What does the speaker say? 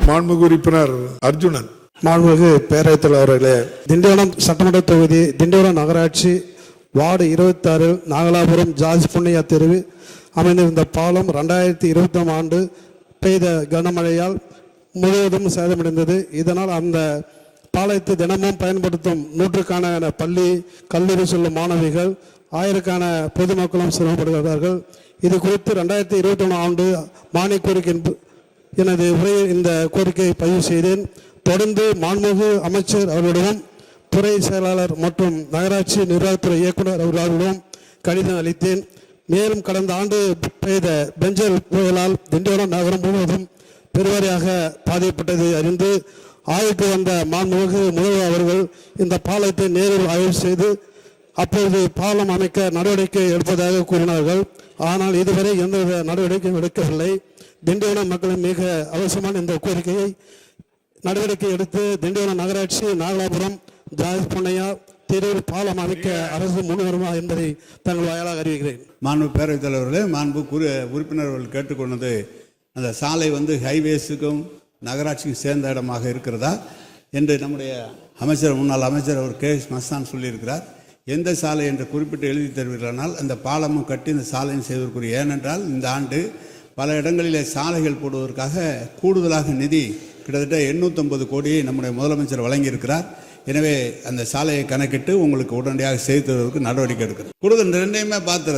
மாண்புமிகு உறுப்பினர் அர்ஜுனன். மாண்புமிகு பேரவைத் தலைவர் அவர்களே, திண்டிவனம் சட்டமன்ற தொகுதி திண்டிவனம் நகராட்சி வார்டு 26 நாகலாபுரம் ஜார்ஜ் புண்ணியா தெருவு அமைந்திருந்த பாலம் 2020 ஆண்டு பெய்த கனமழையால் முழுவதும் சேதமடைந்தது. இதனால் அந்த பாலத்தை தினமும் பயன்படுத்தும் நூற்றுக்கான பள்ளி கல்லூரி செல்லும் மாணவிகள், ஆயிரக்கான பொதுமக்களும் சிரமப்படுகிறார்கள். இது குறித்து 2021 ஆண்டு மானிய கோரிக்கை எனது உரையில் இந்த கோரிக்கையை பதிவு செய்தேன். தொடர்ந்து மாண்புமிகு அமைச்சர் அவர்களிடம், துறை செயலாளர் மற்றும் நகராட்சி நிர்வாகத்துறை இயக்குனர் அவர்களிடம் கடிதம் அளித்தேன். மேலும் கடந்த ஆண்டு பெய்த பெஞ்சல் புயலால் திண்டிவனம் நகரம் முழுவதும் பெருவாரியாக பாதிக்கப்பட்டதை அறிந்து ஆய்வுக்கு வந்த மாண்புமிகு முதல்வர் அவர்கள் இந்த பாலத்தை நேரில் ஆய்வு செய்து அப்போது பாலம் அமைக்க நடவடிக்கை எடுப்பதாக கூறினார்கள். ஆனால் இதுவரை எந்தவித நடவடிக்கையும் எடுக்கவில்லை. திண்டிவனம் மக்களின் மிக அவசியமான இந்த கோரிக்கையை நடவடிக்கை எடுத்து திண்டிவனம் நகராட்சி நாகலாபுரம் ஜார்ஜ் புண்ணியா தெருவில் பாலம் அமைக்க அரசு முன்வருமா என்பதை தங்கள் வாயிலாக அறிவிக்கிறேன். மாண்பு பேரவைத் தலைவர்களே, மாண்பு உறுப்பினர்கள் கேட்டுக்கொண்டது, அந்த சாலை ஹைவேஸுக்கும் நகராட்சிக்கும் சேர்ந்த இடமாக இருக்கிறதா என்று நம்முடைய அமைச்சர், முன்னாள் அமைச்சர் அவர் KS மஸ்தான் சொல்லியிருக்கிறார். எந்த சாலை என்று குறிப்பிட்டு எழுதி தருவீர்களானால் அந்த பாலமும் கட்டி இந்த சாலையும் செய்வதற்குரிய, ஏனென்றால் இந்த ஆண்டு பல இடங்களிலே சாலைகள் போடுவதற்காக கூடுதலாக நிதி கிட்டத்தட்ட 850 கோடியை நம்முடைய முதலமைச்சர் வழங்கியிருக்கிறார். எனவே அந்த சாலையை கணக்கிட்டு உங்களுக்கு உடனடியாக செய்து தருவதற்கு நடவடிக்கை எடுக்கிறது. கூடுதல் ரெண்டையுமே பார்த்து